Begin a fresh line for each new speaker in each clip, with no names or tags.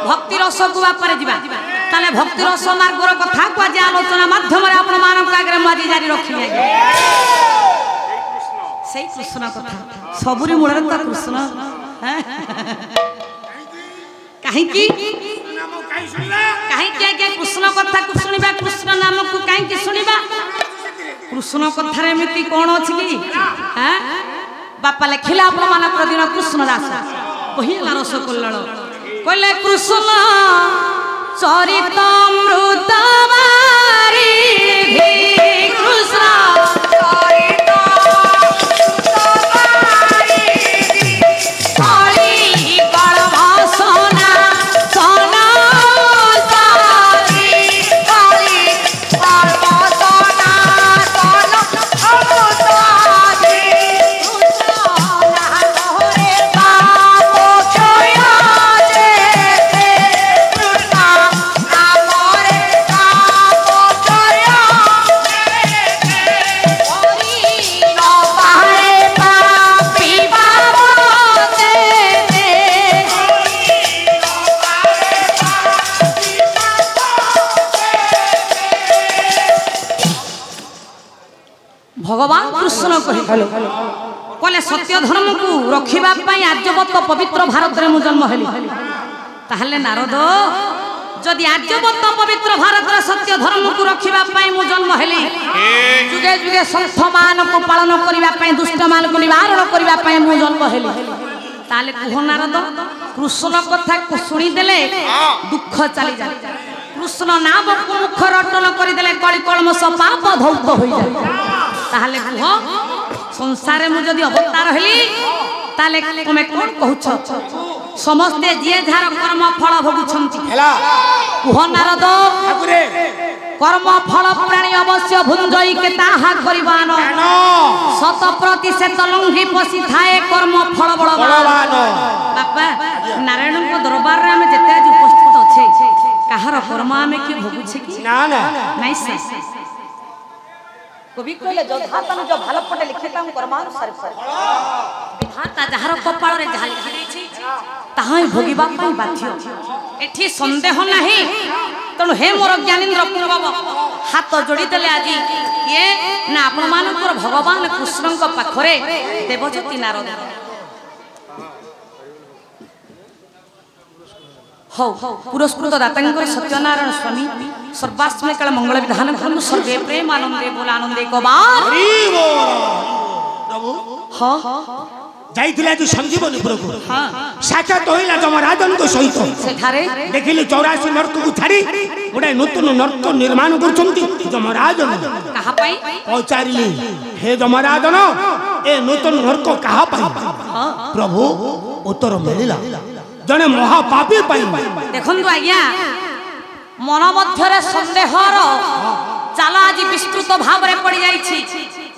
भक्ति रस को बापर जीवा ताले भक्ति रस मार्गर कथा को आज आलोचना माध्यम रे आपण मानक आगे माजी जारी रखिले सही कृष्ण कथा सबुरी मूल तो कृष्ण कहीं की कृष्ण कथा को सुनिबा कृष्ण नाम को कहीं की सुनिबा कृष्ण कथा रे एमिति कोन अछि की हैं बापा लिखिला आपण मानक दिन कृष्ण दास पहिला रस कल्लळ कहले कृष्ण चरितमृत वारी कृष्ण भगवान कृष्ण कहले सत्य धर्म को रखिबा पई आर्यवत पवित्र भारत रे मु जन्म हेली ताहले नारद जदि आर्यवत पवित्र भारत रे सत्य धर्म को रखिबा पई मु जन्म हेली जुगे जुगे संथ मान को पालन करिबा पई दुष्ट मान को निवारण करिबा पई मु जन्म हेली ताले कुह नारद कृष्ण कथा को सुनी देले दुख चली जाय कृष्ण नाम को मुख रटन करि देले कଳି कलमश पाप धौत होई जाय ताहले कुह संसार मु जदि अवतार हेली ताले तुमे कोन कहउछ समस्ते जे झार कर्म फल भोगुछंती कुह नारद कर्म फल प्राणी अवश्य भुंजई के ताहा करिबान शत प्रतिशत लंघी पसी थाए कर्म फल बलवान बापा नारायण को दरबार रे हम जते आज उपस्थित अछे कहार कर्म आमे की भोगुछे की ना ना नहीं से कवि कहले जधाता जो भालो पटे लिखिता हम कर्मानुसार विधाता जहार कपाल रे जहा लिखि दैछि ताहाई भोगिबा पई बाध्य एठी संदेह नाही तणु हे मोर ज्ञानेन्द्र पूर्वव हाथ जोड़ी देले आज ये ना आपण मानकर भगवान कृष्ण पाखरे देवज्योति नारद हो पुरस्कृत दातांकर सत्यनारायण स्वामी सर्वास्मे काल मंगल विधान करनु सर्वे प्रेम आनंदे बोल आनंदे को बार प्रभु हां जाइथिला जो संजीवनीपुर को हां साक्षात होइला जमराजन को सहित सेठारे देखिली 84 नर्क को छाड़ी गोटे नूतन नर्क निर्माण करछंती जमराजन कहा पई पचारिली हे जमराजन ए नूतन नर्क कहा पई प्रभु उत्तर मिलिला जने महापापी पाई देखंतु आज्ञा मन मध्यरे संदेहर चाल आज विस्तृत भाव रे पड़ी जाईछि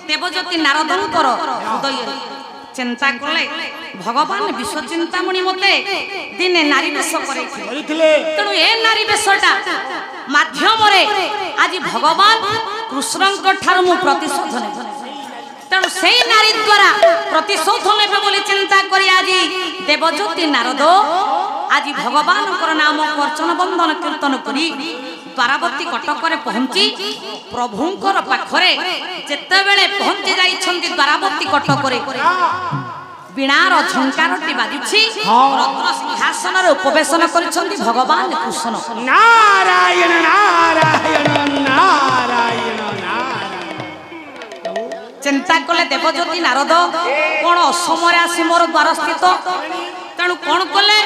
देवज्योति नारदंकर हृदय चिंता करले भगवान विश्व चिंतामणि मते दिने नारी बेश करिथिले तणु ए नारी बेशटा माध्यम रे आज भगवान कृष्णଙ୍କ ठार मु प्रतिशोध ने तेणु से नारी द्वारा प्रतिशोध नेबे बोली चिंता करी आज देवज्योति नारद आज भगवान नाम अर्चन बंदन कीर्तन करी द्वारावती कटक रे पहुंची प्रभुंकर पाखरे जेते बेले पहुंची जाइछंती द्वारावती कटक रे बीणार झंकारटी बाजुछि रत्न सिंहासन रे उपवेशन करिछंती भगवान कृष्ण नारायण नारायण नारायण चिंता कले देवज्योति नारद कौन असमय आसी मोर द्वार स्थित तेणु कौन कले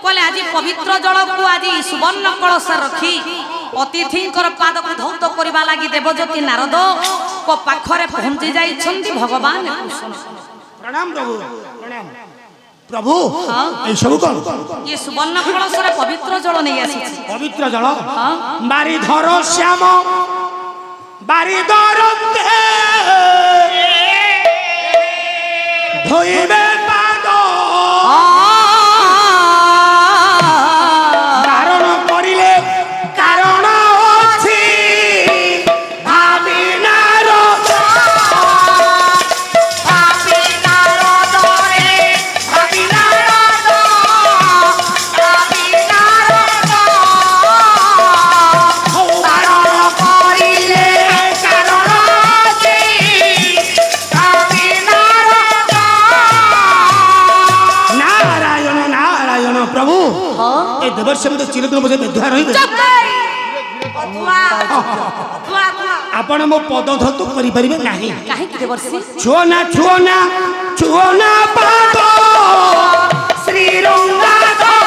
कले आज पवित्र जल को आज सुवर्ण कलश रखी अतिथि पाद को धौत करने लगी देवज्योति नारद को पाखरे पहुंची जाइछंती भगवान कृष्ण प्रणाम प्रभु प्रणाम प्रभु ए सब कोन ये सुवर्ण कलश रे पवित्र जल नहीं आसी पवित्र जल बारी धर श्याम बारी दरते धोइबे पाद बारण करिले कारण अछि भाबी नारद भाबी नारद रे भाबी नारद भाबी नारद ए देवर्षि चिरदिन बोझे बेधुआ रही आपण मो पद धतु करि परिबे नाही
काहे कि देवर्षि
छुओ ना पाद श्री रंगाधर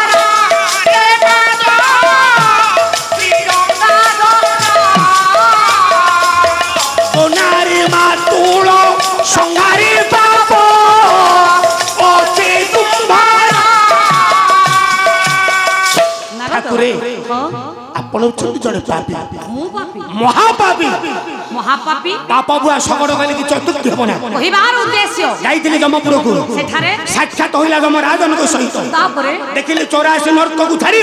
ओनारी मातुळ संगारी पाप ओचे तुम्हारा ठाकुरे आपण जड़े पापी महापापी
महापापी
पाप बुआ सगड़ गले कि चतुर्थी हेबना
कहिबार उद्देश्य
जाइतिले जमपुर को
सेठारे
साक्षात होइला जम राजन को सहित
तापरे
देखिले 84 नर्क को छाड़ी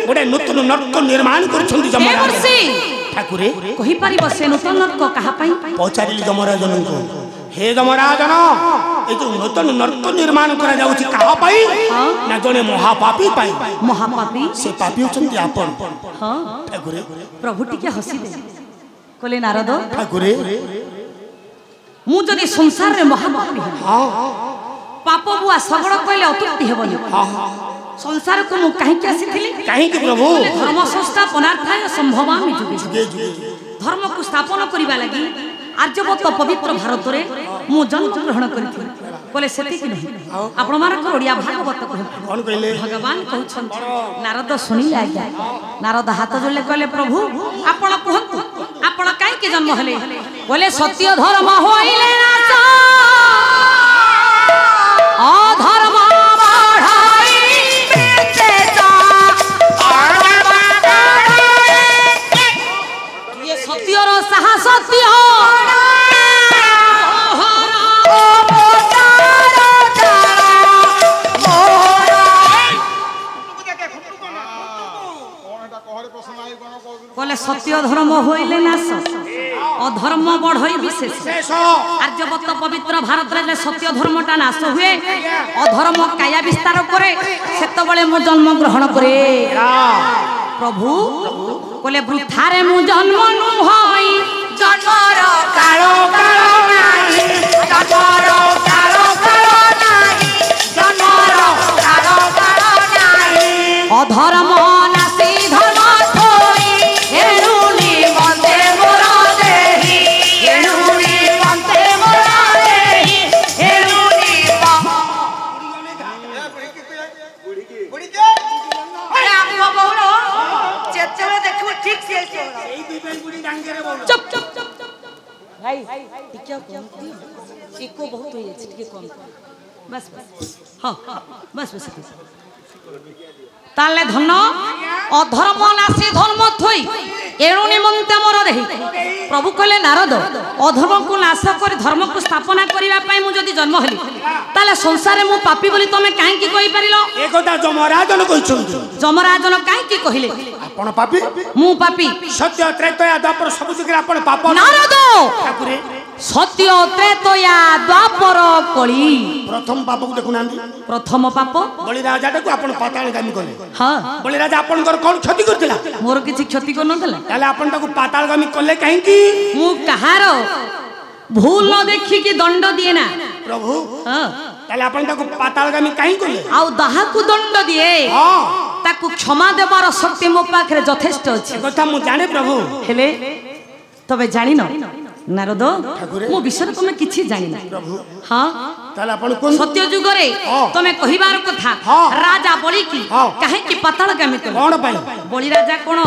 गोटे नूतन नर्क निर्माण करछन्ती जम
देवर्षि
ठाकुरे
कहि परिबो से नूतन नर्क कहा पई
पचारिले जम राजन को हे जम राजन ए जो नूतन नर्क निर्माण करा जाउची कहा पई ना जने महापापी पई
महापापी
से पापी होचन्ती आपन
हां
ठाकुरे
प्रभु टिके हसी दे कोले नारद
ठाकुरे
मु जदी संसार रे महापापी
हां
पाप बुआ सगड़ कहले अतुक्ति हेबनी
हां
संसार को मु काहे के आसीथिली
काहे कि प्रभु
धर्म संस्थापनार्थाय संभवामि जुगे
जुगे
धर्म को स्थापन करिबा लागि आर्यवत पवित्र भारत रे मु जन्म ग्रहण करिथि बोले सेति कि नहीं आपण मानक ओडिया भागवत
कोन कहले
भगवान कहउछन नारद सुनिले आज्ञा नारद हाथ जोड़ले कहले प्रभु आपण कहंतु आपण काहे के जन्म हले बोले सत्य धर्म होइले नाच अधर्म बढ़ाई बेचे ता ये सत्य रो साहस सत्य बोले सत्य धर्म होइले नाश अधर्म बढ़ई विशेष आर्यवत पवित्र भारत रे सत्य धर्मटा नाश हुए अधर्म काया विस्तार करे सेत बळे मो जन्म ग्रहण करे प्रभु बोले वृथारे मु जन्म नु होई जन्मर
कालो कालो नाही जन्मर कालो कालो नाही जन्मर कालो कालो नाही
अधर्म इको बहुत होई अछि टिके कम बस हां बस ताले धन अधर्म नासी धर्म थई एणु निमंते मोर देहि प्रभु कहले नारद अधर्म को नाश कर धर्म को स्थापना करिवा पई मु जदी जन्म हली ताले संसार मु पापी बोली तमे काहे की कहि परिलो
एकटा जमराजन कहिछन
जमराजन काहे की कहिले
आपण पापी
मु पापी
सत्य त्रेतया द्वापर सब जगह आपण पाप
नारद
ठाकुरे
सत्य त्रेतया द्वापर कली
प्रथम पाप को देखु नांदी
प्रथम पाप
बलि राजा को आपण पाताल गामी कले
हां
बलि राजा आपण कोन क्षति करथिला
मोर किछि क्षति कर नथला
ताले आपण ताको पाताल गामी कले काहे की
मु कहार भूल न देखि कि दंड दिए ना
प्रभु
हां
ताले आपण ताको पाताल गामी काहे कले
आउ दाहा को दंड दिए
हां
ताकू क्षमा देबार शक्ति मो पाखरे यथेष्ट अछि
कथा मु जाने प्रभु
हेले तबे जानि न नारद मो विषय तमे किछि जानि ना
प्रभु
हां
ताले आपण कोन
सत्य युग रे तमे कहिबार कथा राजा बलि की काहे की पाताल गामी कले
कोन पई
बलि राजा कोन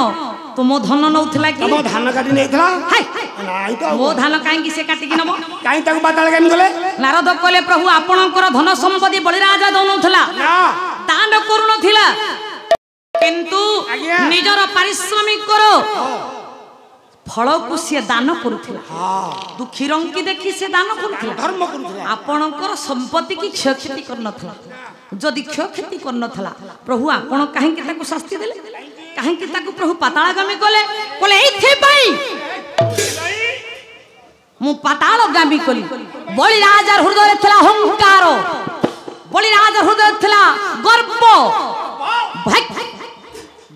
तुम धन नउथला कि
तुम धान काटी नेथला
हाय
नाइ तो
मो धान काहे की से काटी कि नबो
काहे ताको पाताल गामी कले
नारद कहले प्रभु आपणकर धन संपत्ति बलि राजा दउनथला
ना
दान करूनथिला किंतु निजर पारिश्रमिक करो फल को से दान करुथिला दुखी रंग की देखि से दान करुथिला
धर्म करुथिला
आपणकर संपत्ति की क्षयक्षति करनथला जदि क्षयक्षति करनथला प्रभु आपण काहे के ताको शास्ति देले काहे के ताको प्रभु पातालगामी कले कोले एथि पई मु पातालगामी कली बलि राजा हृदय रे थला अहंकार बलि राजा हृदय थला गर्व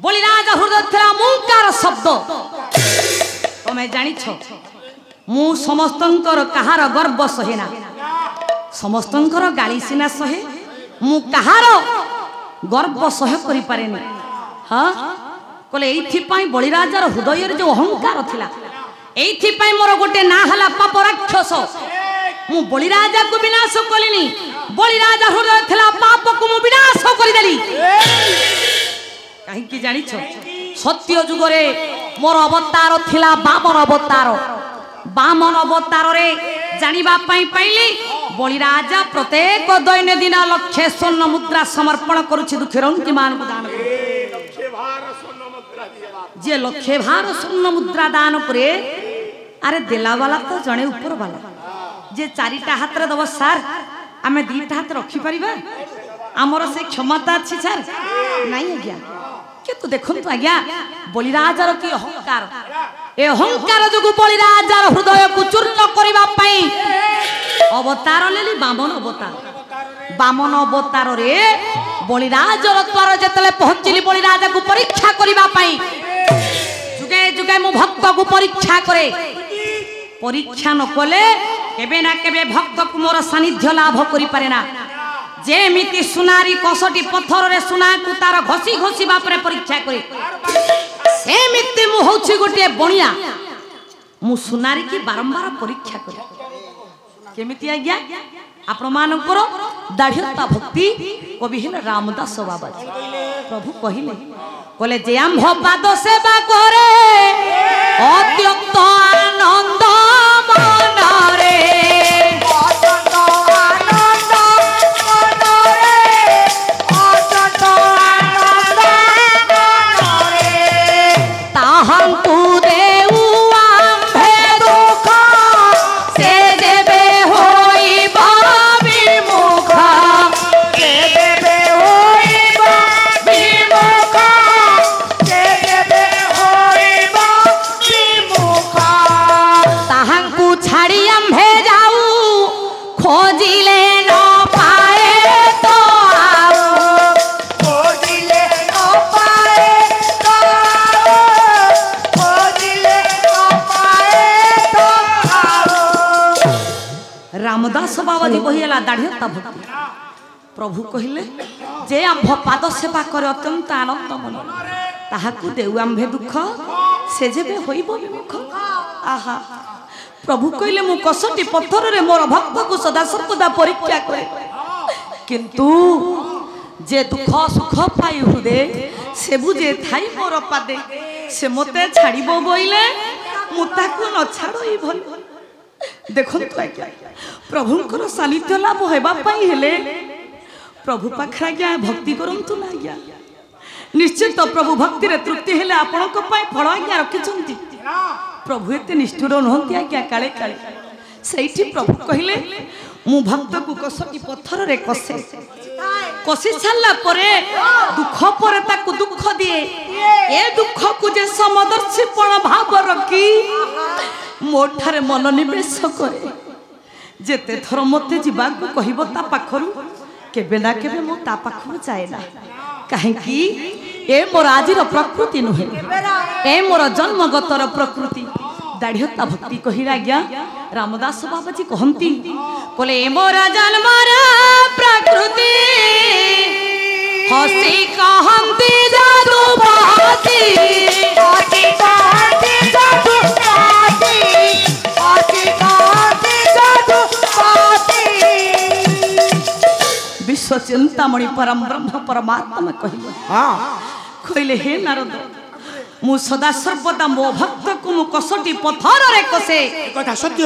बलि राजा हृदय थला मुंकार शब्द तमे जानि छ मु समस्तंकर कहार गर्व सहेना समस्तंकर गाली सिना सहे मु कहार गर्व सह्य करि पारेनी। हाँ कहले एइथिपाई बलिराजार हृदय जो अहंकार थिला एइथिपाई मोर गोटे ना हला पाप राक्षस मु बलिराजा को विनाश कलिनी बलिराजा हृदय थिला पाप को मु विनाश करि देली काहे कि जानि छ सत्य जुग रे मोर अवतार थिला बामन अवतार रे जानिबा पाई पाइली बलिराजा प्रत्येक दैनंदिन लक्षे स्वर्ण मुद्रा समर्पण करुछि दुखीरंकी मान को दान जे लक्षे भार स्वर्ण मुद्रा दान करे अरे देला वाला तो जणे ऊपर वाला जे चारिटा हाथ रे दब सार आमे दीटा हाथ रखी परिबा हमर से क्षमता अछि सर नाही आज्ञा किंतु देखंतु आज्ञा बलिराजार की अहंकार ए अहंकार जगु बलिराजार हृदय को चूर्ण करिबा पई अवतार लेली बामन अवतार रे बलिराजार द्वार जेतले पहुंचली बलिराजा को परीक्षा करिबा पई जुगे जुगे मु भक्त को परीक्षा करे परीक्षा न कले केबे ना केबे भक्त को मोर सानिध्य लाभ करि पारे ना जेमिति सुनारी कसटी पत्थर रे सुना को तार घसी घसी बापरे परीक्षा करे सेमिति मु होछि गोटे बणिया मु सुनारी की बारंबार परीक्षा करे केमिति आज्ञा आपण मानकर दाढ़ियता भक्ति कवि हिल रामदास बाबा प्रभु कहले जे आंभ पाद सेवा करे अत्यंत आनंद मन रे रामदास बाबा जी कहिला दाढ़ियता भक्ति प्रभु कहले जे आंभ पाद सेवा करे अत्यंत आनंद मन ताहाकु देउ आंभे दुख से जेबे होइबो विमुख आहा प्रभु कहले मु कसटी पत्थर रे मोर भक्त को सदा सर्वदा परीक्षा करे किंतु जे दुख सुख पाई हृदय से बुझे थाई मोर पादे से मते छाड़िबो बोइले मु ताकु न छाड़ोई भल देखंतु आज्ञा प्रभुंकर सानिध्य लाभ हेबा पई हेले प्रभु पाखरा आज्ञा भक्ति करंतु ना आज्ञा निश्चित प्रभु भक्ति रे तृप्ति हेले आपन को पई फळ आज्ञा रखिचंती प्रभु एते निष्ठुर नहंती आज्ञा काले काले सेठी प्रभु कहिले मु भक्त को कसटी पत्थर रे कसी छल्ला परे दुख परे ताकू दुख दिए ए दुख को जे समदर्शीपण भाव रखी मोठारे मन निवेश करे जेते थर मते जीवा को कहिबो ता पाखरु केबे ना केबे मो ता पाखरु जाए ना काहे कि ए मोर आजिर प्रकृति नुहे ए मोर जन्मगतर प्रकृति दाढ़ियता भक्ति कहिरा आज्ञा रामदास बाबा जी कहंती कोले ए मोर जन्मर प्रकृति हसी कहंती जादू बाती हसी कहंती जादू बाती हसी कहंती जादू बाती विश्व चिंतामणि परम ब्रह्म परमात्मा कहिलो हां कहले हे नारद मु सदा सर्वदा मो भक्त को मु कसटी पत्थर रे कसे कथा सत्य